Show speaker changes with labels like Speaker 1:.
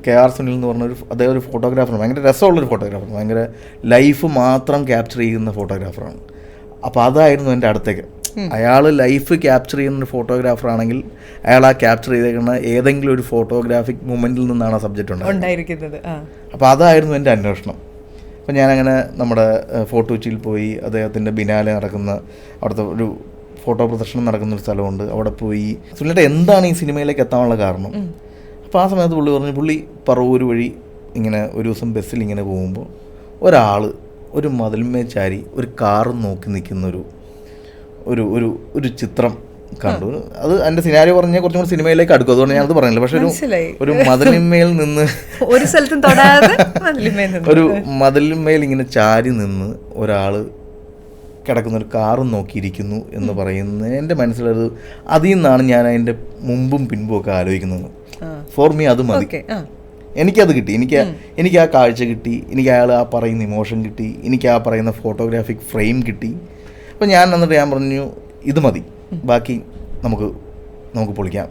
Speaker 1: KR Sunil എന്ന് പറഞ്ഞൊരു അദ്ദേഹം ഒരു ഫോട്ടോഗ്രാഫറാണ്, ഭയങ്കര രസമുള്ളൊരു ഫോട്ടോഗ്രാഫർ, ഭയങ്കര ലൈഫ് മാത്രം ക്യാപ്ചർ ചെയ്യുന്ന ഫോട്ടോഗ്രാഫറാണ്. അപ്പോൾ അതായിരുന്നു എൻ്റെ അടുത്തേക്ക്. അയാൾ ലൈഫ് ക്യാപ്ചർ ചെയ്യുന്ന ഫോട്ടോഗ്രാഫർ ആണെങ്കിൽ അയാൾ ആ ക്യാപ്ചർ ചെയ്തേക്കുന്ന ഏതെങ്കിലും ഒരു ഫോട്ടോഗ്രാഫിക് മൊമെൻറ്റിൽ നിന്നാണ് ആ സബ്ജക്റ്റ്
Speaker 2: ഉണ്ടായിരിക്കുന്നത്.
Speaker 1: അപ്പോൾ അതായിരുന്നു എൻ്റെ അന്വേഷണം. അപ്പോൾ ഞാനങ്ങനെ നമ്മുടെ ഫോർട്ട് കൊച്ചിയിൽ പോയി അദ്ദേഹത്തിൻ്റെ ബിനാലെ നടക്കുന്ന അവിടുത്തെ ഒരു ഫോട്ടോ പ്രദർശനം നടക്കുന്നൊരു സ്ഥലമുണ്ട്, അവിടെ പോയി സുനിലിൻ്റെ എന്താണ് ഈ സിനിമയിലേക്ക് എത്താനുള്ള കാരണം. അപ്പോൾ ആ സമയത്ത് പുള്ളി പറഞ്ഞു, പുള്ളി പറവൂർ വഴി ഇങ്ങനെ ഒരു ദിവസം ബസ്സിൽ ഇങ്ങനെ പോകുമ്പോൾ ഒരാൾ ഒരു മതിൽമേ ചാരി ഒരു കാറ് നോക്കി നിൽക്കുന്നൊരു ഒരു ഒരു ഒരു ചിത്രം കണ്ടു. അത് എൻ്റെ സിനാരിയോ പറഞ്ഞാൽ കുറച്ചും കൂടി സിനിമയിലേക്ക് അടുക്കും, അതുകൊണ്ട് ഞാനത് പറഞ്ഞില്ല. പക്ഷെ ഒരു മതിലിന്മേൽ നിന്ന്
Speaker 2: ഒരു സ്ഥലത്തും തൊടാതെ
Speaker 1: ഒരു മതിലിന്മേൽ ഇങ്ങനെ ചാരി നിന്ന് ഒരാൾ കിടക്കുന്നൊരു കാറും നോക്കിയിരിക്കുന്നു എന്ന് പറയുന്നത് എൻ്റെ മനസ്സിലത് അതിൽ നിന്നാണ് ഞാൻ അതിൻ്റെ മുമ്പും പിൻപും ഒക്കെ ആലോചിക്കുന്നത്. ഫോർ മീ അത് മതി, എനിക്കത് കിട്ടി, എനിക്ക് ആ കാഴ്ച കിട്ടി, എനിക്ക് അയാൾ ആ പറയുന്ന ഇമോഷൻ കിട്ടി, എനിക്ക് ആ പറയുന്ന ഫോട്ടോഗ്രാഫിക് ഫ്രെയിം കിട്ടി. അപ്പോൾ ഞാൻ പറഞ്ഞു ഇത് മതി, ബാക്കി നമുക്ക് പൊളിക്കാം.